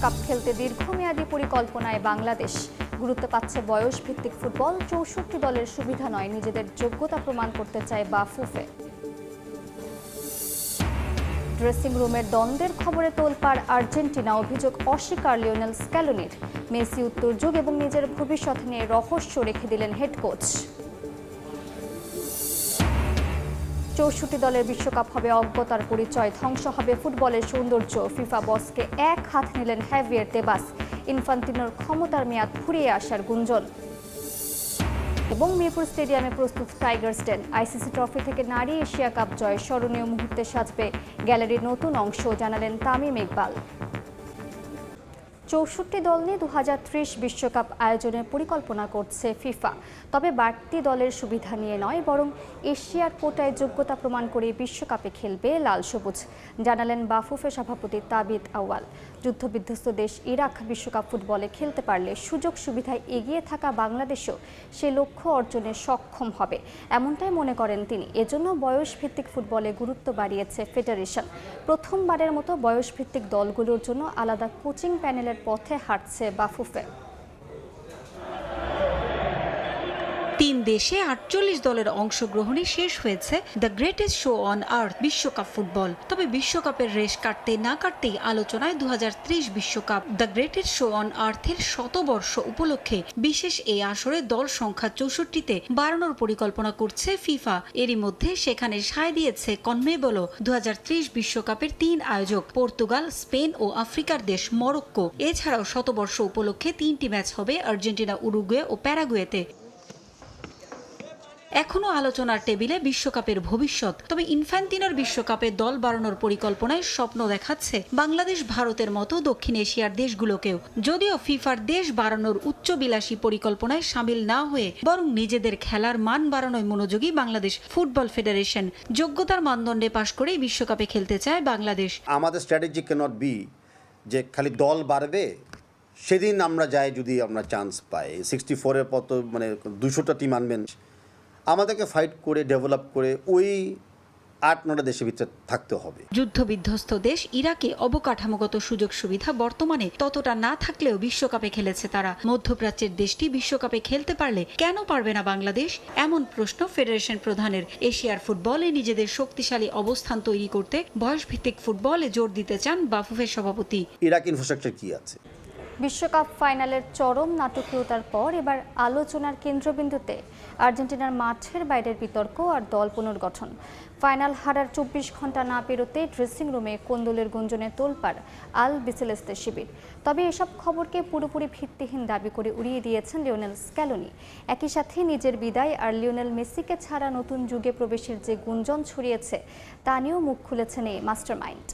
বিশ্বকাপ খেলতে দীর্ঘমেয়াদী পরিকল্পনায় বাংলাদেশ। গুরুত্ব পাচ্ছে বয়স ভিত্তিক ফুটবল। ৬৪ দলের সুবিধা নয়, নিজেদের যোগ্যতা প্রমাণ করতে চায় বাফুফে। ড্রেসিং রুমের দ্বন্দ্বের খবরে তোলপাড় আর্জেন্টিনা, অভিযোগ অস্বীকার লিওনেল স্ক্যালোনির। মেসি উত্তরযুগ এবং নিজের ভবিষ্যৎ নিয়ে রহস্য রেখে দিলেন হেড কোচ। ৬৪ দলের বিশ্বকাপ হবে অজ্ঞতার পরিচয়, ধ্বংস হবে ফুটবলের সৌন্দর্য। ফিফা বসকে এক হাত নিলেন হ্যাভিয়ের তেবাস। ইনফান্তিনোর ক্ষমতার মেয়াদ ফুরিয়ে আসার গুঞ্জন। এবং মিরপুর স্টেডিয়ামে প্রস্তুত টাইগার্স ডেন। আইসিসি ট্রফি থেকে নারী এশিয়া কাপ জয়, স্মরণীয় মুহূর্তে সাজবে গ্যালারির নতুন অংশ, জানালেন তামিম ইকবাল। ৬৪ দল নিয়ে ২০৩০ বিশ্বকাপ আয়োজনের পরিকল্পনা করছে ফিফা। তবে বাড়তি দলের সুবিধা নিয়ে নয়, বরং এশিয়ার কোটায় যোগ্যতা প্রমাণ করে বিশ্বকাপে খেলবে লাল সবুজ, জানালেন বাফুফে সভাপতি তাবিদ আউয়াল। যুদ্ধবিধ্বস্ত দেশ ইরাক বিশ্বকাপ ফুটবলে খেলতে পারলে সুযোগ সুবিধায় এগিয়ে থাকা বাংলাদেশও সে লক্ষ্য অর্জনে সক্ষম হবে, এমনটাই মনে করেন তিনি। এজন্য বয়সভিত্তিক ফুটবলে গুরুত্ব বাড়িয়েছে ফেডারেশন। প্রথমবারের মতো বয়সভিত্তিক দলগুলোর জন্য আলাদা কোচিং প্যানেলের পথে হাঁটছে বাফুফে। ৩ দেশে ৪৮ দলের অংশগ্রহণে শেষ হয়েছে the greatest show on earth বিশ্বকাপ ফুটবল। তবে বিশ্বকাপের রেশ কাটতে না কাটতেই আলোচনায় ২০৩০ বিশ্বকাপ। দ্য গ্রেটেস্ট শো অন আর্থের শতবর্ষ উপলক্ষে বিশেষ এই আসরে দল সংখ্যা ৬৪তে বাড়ানোর পরিকল্পনা করছে ফিফা। এরই মধ্যে সেখানে সায় দিয়েছে কনমেবলও। ২০৩০ বিশ্বকাপের ৩ আয়োজক পর্তুগাল, স্পেন ও আফ্রিকার দেশ মরক্কো। এছাড়াও শতবর্ষ উপলক্ষে ৩টি ম্যাচ হবে আর্জেন্টিনা, উরুগুয়ে ও প্যারাগুয়েতে। এখনো আলোচনার টেবিলে বিশ্বকাপের ভবিষ্যৎ। তবে ইনফ্যান্তিনোর বিশ্বকাপে দল বাড়ানোর পরিকল্পনায় স্বপ্ন দেখাচ্ছে বাংলাদেশ, ভারতের মতো দক্ষিণ এশিয়ার দেশগুলোকেও। যদিও ফিফার দেশ বাড়ানোর উচ্চবিলাসী পরিকল্পনায় সামিল না হয়ে বরং নিজেদের খেলার মান বাড়ানোয় মনোযোগী বাংলাদেশ ফুটবল ফেডারেশন। যোগ্যতার মানদণ্ডে পাশ করেই বিশ্বকাপে খেলতে চায় বাংলাদেশ। আমাদের স্ট্র্যাটেজি ক্যানট বি যে খালি দল বাড়বে সেদিন আমরা যাই, যদি আমরা চান্স পাই 64-এর পর, মানে 200টা টিম আনবেন, আমাদেরকে ফাইট করে ডেভেলপ করে ওই ৮-৯টা দেশের ভিতরে থাকতে হবে। যুদ্ধবিধ্বস্ত দেশ ইরাকে অবকাঠামোগত সুযোগ সুবিধা বর্তমানে ততটা না থাকলেও বিশ্বকাপে খেলেছে তারা। মধ্যপ্রাচ্যের দেশটি বিশ্বকাপে খেলতে পারলে কেন পারবে না বাংলাদেশ? এমন প্রশ্ন ফেডারেশন প্রধানের। এশিয়ার ফুটবলে নিজেদের শক্তিশালী অবস্থান তৈরি করতে বয়সভিত্তিক ফুটবলে জোর দিতে চান বাফুফের সভাপতি। ইরাক ইনফ্রাস্ট্রাকচার কি আছে? বিশ্বকাপ ফাইনালের চরম নাটকীয়তার পর এবার আলোচনার কেন্দ্রবিন্দুতে আর্জেন্টিনার মাঠের বাইরের বিতর্ক আর দল পুনর্গঠন। ফাইনাল হারার ২৪ ঘন্টা না পেরোতে ড্রেসিং রুমে কোন্দলের গুঞ্জনে তোলপাড় আল বিসেলেস্তে শিবির। তবে এসব খবরকে পুরোপুরি ভিত্তিহীন দাবি করে উড়িয়ে দিয়েছেন লিওনেল স্ক্যালোনি। একই সাথে নিজের বিদায় আর লিওনেল মেসিকে ছাড়া নতুন যুগে প্রবেশের যে গুঞ্জন ছড়িয়েছে তা নিয়েও মুখ খুলেছেন এই মাস্টারমাইন্ড।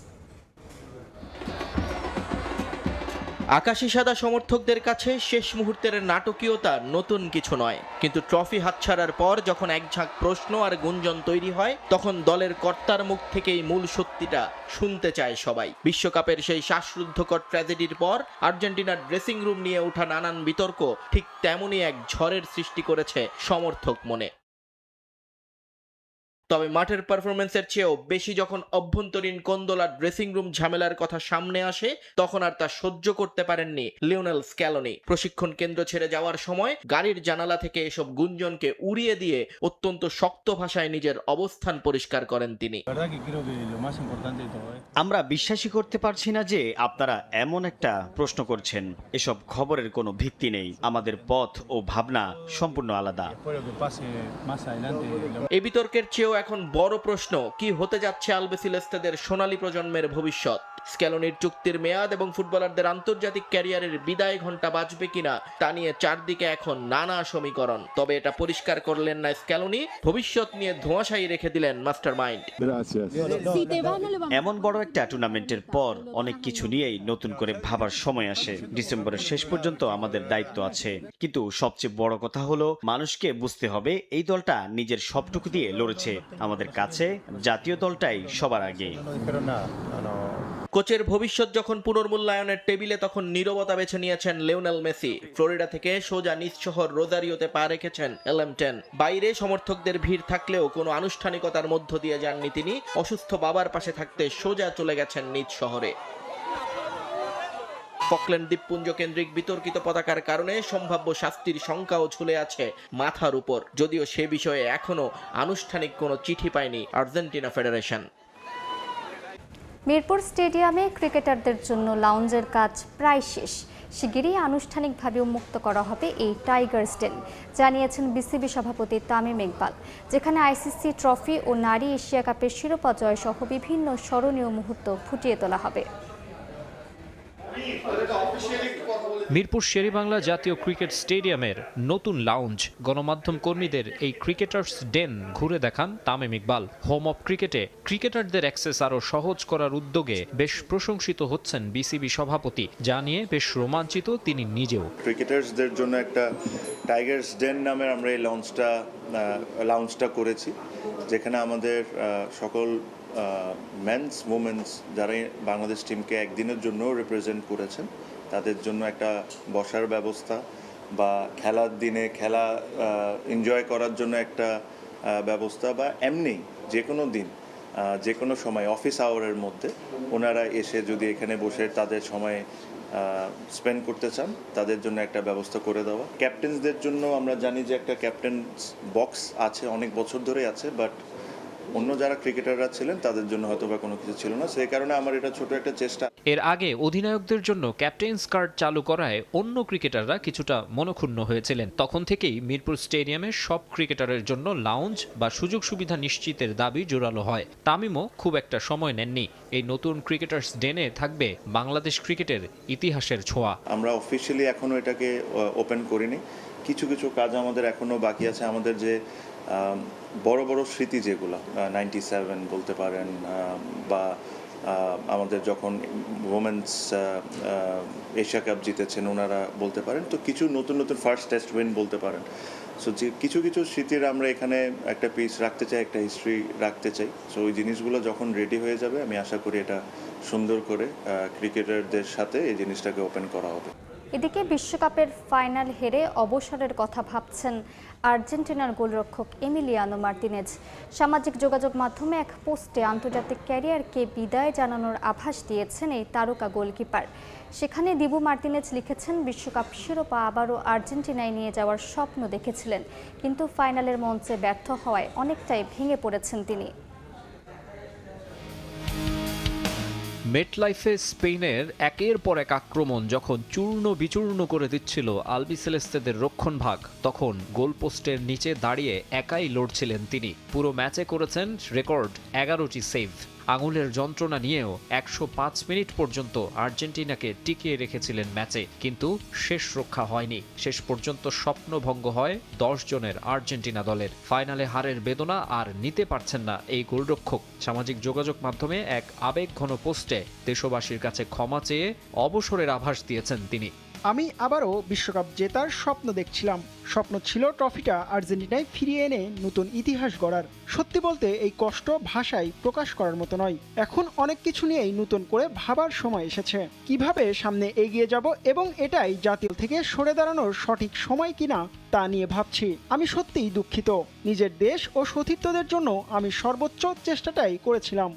আকাশি সাদা সমর্থকদের কাছে শেষ মুহূর্তের নাটকীয়তা নতুন কিছু নয়, কিন্তু ট্রফি হাতছাড়ার পর যখন একঝাঁক প্রশ্ন আর গুঞ্জন তৈরি হয়, তখন দলের কর্তার মুখ থেকেই মূল সত্যিটা শুনতে চায় সবাই। বিশ্বকাপের সেই শ্বাসরুদ্ধকর ট্র্যাজেডির পর আর্জেন্টিনার ড্রেসিং রুম নিয়ে ওঠা নানান বিতর্ক ঠিক তেমনই এক ঝড়ের সৃষ্টি করেছে সমর্থক মনে। তবে মাঠের পারফরমেন্সের চেয়েও বেশি যখন অভ্যন্তরীণ কোন্দল আর ড্রেসিং রুম ঝামেলার কথা সামনে আসে, তখন আর তা সহ্য করতে পারেননি লিওনেল স্ক্যালোনি। প্রশিক্ষণ কেন্দ্র ছেড়ে যাওয়ার সময় গাড়ির জানালা থেকে এসব গুঞ্জনকে উড়িয়ে দিয়ে অত্যন্ত শক্ত ভাষায় নিজের অবস্থান পরিষ্কার করেন তিনি। আমরা বিশ্বাসই করতে পারছি না যে আপনারা এমন একটা প্রশ্ন করছেন। এসব খবরের কোনো ভিত্তি নেই। আমাদের পথ ও ভাবনা সম্পূর্ণ আলাদা। এই বিতর্কের চেয়েও এখন বড় প্রশ্ন, কি হতে যাচ্ছে আলবিসেলেস্তেদের সোনালী প্রজন্মের ভবিষ্যৎ? স্ক্যালোনির চুক্তির মেয়াদ এবং ফুটবলারদের আন্তর্জাতিক ক্যারিয়ারের বিদায় ঘণ্টা বাজবে কিনা তা নিয়ে চারদিকে এখন নানা সমীকরণ। তবে এটা পরিষ্কার করলেন না স্ক্যালোনি, ভবিষ্যৎ নিয়ে ধোঁয়াশাই রেখে দিলেন মাস্টারমাইন্ড। এমন বড় একটা টুর্নামেন্টের পর অনেক কিছু নিয়েই নতুন করে ভাবার সময় আসে। ডিসেম্বরের শেষ পর্যন্ত আমাদের দায়িত্ব আছে, কিন্তু সবচেয়ে বড় কথা হলো মানুষকে বুঝতে হবে এই দলটা নিজের সবটুকু দিয়ে লড়েছে। আমাদের কাছে জাতীয় দলটাই সবার আগে। কোচের ভবিষ্যৎ যখন পুনর্মূল্যায়নের টেবিলে, তখন নীরবতা বেছে নিয়েছেন লিওনেল মেসি। ফ্লোরিডা থেকে সোজা নিজ শহর রোজারিওতে পা রেখেছেন LM10। বাইরে সমর্থকদের ভিড় থাকলেও কোনো আনুষ্ঠানিকতার মধ্য দিয়ে যাননি তিনি। অসুস্থ বাবার পাশে থাকতে সোজা চলে গেছেন নিজ শহরে। ফকল্যান্ড দ্বীপপুঞ্জ কেন্দ্রিক বিতর্কিত পতাকার কারণে সম্ভাব্য শাস্তির শঙ্কাও ঝুলে আছে মাথার উপর, যদিও সে বিষয়ে এখনো আনুষ্ঠানিক কোনো চিঠি পায়নি আর্জেন্টিনা ফেডারেশন। মিরপুর স্টেডিয়ামে ক্রিকেটারদের জন্য লাউঞ্জের কাজ প্রায় শেষ। শিগগিরই আনুষ্ঠানিকভাবে উন্মুক্ত করা হবে এই টাইগার্স ডেন, জানিয়েছেন বিসিবি সভাপতি তামিম ইকবাল, যেখানে আইসিসি ট্রফি ও নারী এশিয়া কাপের শিরোপা জয় সহ বিভিন্ন স্মরণীয় মুহূর্ত ফুটিয়ে তোলা হবে। মিরপুর শেরেবাংলা জাতীয় ক্রিকেট স্টেডিয়ামের নতুন লাউঞ্জ, গণমাধ্যম কর্মীদের এই ক্রিকেটার্স ডেন ঘুরে দেখান তামিম ইকবাল। হোম অফ ক্রিকেটে ক্রিকেটারদের অ্যাক্সেস আরও সহজ করার উদ্যোগে বেশ প্রশংসিত হচ্ছেন বিসিবি সভাপতি, যা নিয়ে বেশ রোমাঞ্চিত তিনি নিজেও। ক্রিকেটার্সদের জন্য একটা টাইগার্স ডেন নামের আমরা এই লাউঞ্জটা করেছি, যেখানে আমাদের সকল মেন্স উমেন্স যারা বাংলাদেশ টিমকে একদিনের জন্য রিপ্রেজেন্ট করেছেন তাদের জন্য একটা বসার ব্যবস্থা বা খেলার দিনে খেলা এনজয় করার জন্য একটা ব্যবস্থা, বা এমনি যে কোনো দিন যে কোনো সময় অফিস আওয়ারের মধ্যে ওনারা এসে যদি এখানে বসে তাদের সময় স্পেন্ড করতে চান তাদের জন্য একটা ব্যবস্থা করে দেওয়া। ক্যাপ্টেন্সদের জন্য আমরা জানি যে একটা ক্যাপ্টেন্স বক্স আছে, অনেক বছর ধরে আছে, বাট অন্য যারা ক্রিকেটাররা ছিলেন তাদের জন্য হয়তো বা কোনো কিছু ছিল না, সেই কারণে আমার এটা ছোট একটা চেষ্টা। এর আগে অধিনায়কদের জন্য ক্যাপ্টেন্স কার্ড চালু করায় অন্য ক্রিকেটাররা কিছুটা মনক্ষুণ্ণ হয়েছিলেন। তখন থেকেই মিরপুর স্টেডিয়ামে সব ক্রিকেটারের জন্য লাউঞ্জ বা সুযোগ সুবিধা নিশ্চিতের দাবি জোরালো হয়। তামিমও খুব একটা সময় নেননি। এই নতুন ক্রিকেটার্স ডেনে থাকবে বাংলাদেশ ক্রিকেটের ইতিহাসের ছোঁয়া। আমরা অফিসিয়ালি এখনো এটাকে ওপেন করিনি, কিছু কিছু কাজ আমাদের এখনো বাকি আছে। আমাদের যে বড় বড় স্মৃতি যেগুলো 97 বলতে পারেন, বা আমাদের যখন ওমেন্স এশিয়া কাপ জিতেছেন ওনারা বলতে পারেন, তো কিছু নতুন নতুন ফার্স্ট টেস্ট উইন বলতে পারেন। সো যে কিছু কিছু স্মৃতির আমরা এখানে একটা পিস রাখতে চাই, একটা হিস্ট্রি রাখতে চাই। সো ওই জিনিসগুলো যখন রেডি হয়ে যাবে আমি আশা করি এটা সুন্দর করে ক্রিকেটারদের সাথে এই জিনিসটাকে ওপেন করা হবে। এদিকে বিশ্বকাপের ফাইনাল হেরে অবসরের কথা ভাবছেন আর্জেন্টিনার গোলরক্ষক এমিলিয়ানো মার্তিনেজ। সামাজিক যোগাযোগ মাধ্যমে এক পোস্টে আন্তর্জাতিক ক্যারিয়ারকে বিদায় জানানোর আভাস দিয়েছেন এই তারকা গোলকিপার। সেখানে দিবু মার্তিনেজ লিখেছেন, বিশ্বকাপ শিরোপা আবারও আর্জেন্টিনায় নিয়ে যাওয়ার স্বপ্ন দেখেছিলেন, কিন্তু ফাইনালের মঞ্চে ব্যর্থ হওয়ায় অনেকটাই ভেঙে পড়েছেন তিনি। মেটলাইফে স্পেনের একের পর এক আক্রমণ যখন চূর্ণ বিচূর্ণ করে দিচ্ছিল আলবিসেলেস্তেদের রক্ষণভাগ, তখন গোলপোস্টের নিচে দাঁড়িয়ে একাই লড়ছিলেন তিনি। পুরো ম্যাচে করেছেন রেকর্ড 11টি সেভ। আঙুলের যন্ত্রণা নিয়েও 105 মিনিট পর্যন্ত আর্জেন্টিনাকে টিকিয়ে রেখেছিলেন ম্যাচে, কিন্তু শেষ রক্ষা হয়নি। শেষ পর্যন্ত স্বপ্নভঙ্গ হয় 10 জনের আর্জেন্টিনা দলের। ফাইনালে হারের বেদনা আর নিতে পারছেন না এই গোলরক্ষক। সামাজিক যোগাযোগ মাধ্যমে এক আবেগঘন পোস্টে দেশবাসীর কাছে ক্ষমা চেয়ে অবসরের আভাস দিয়েছেন তিনি। আমি আবারও বিশ্বকাপ জেতার স্বপ্ন দেখছিলাম। স্বপ্ন ছিল ট্রফিটা আর্জেন্টিনায় ফিরিয়ে এনে নতুন ইতিহাস গড়ার। সত্যি বলতে এই কষ্ট ভাষায় প্রকাশ করার মতো নয়। এখন অনেক কিছু নিয়েই নতুন করে ভাবার সময় এসেছে, কিভাবে সামনে এগিয়ে যাব এবং এটাই জাতীয় থেকে সরে দাঁড়ানোর সঠিক সময় কিনা তা নিয়ে ভাবছি। আমি সত্যিই দুঃখিত। নিজের দেশ ও সতীর্থদের জন্য আমি সর্বোচ্চ চেষ্টাটাই করেছিলাম।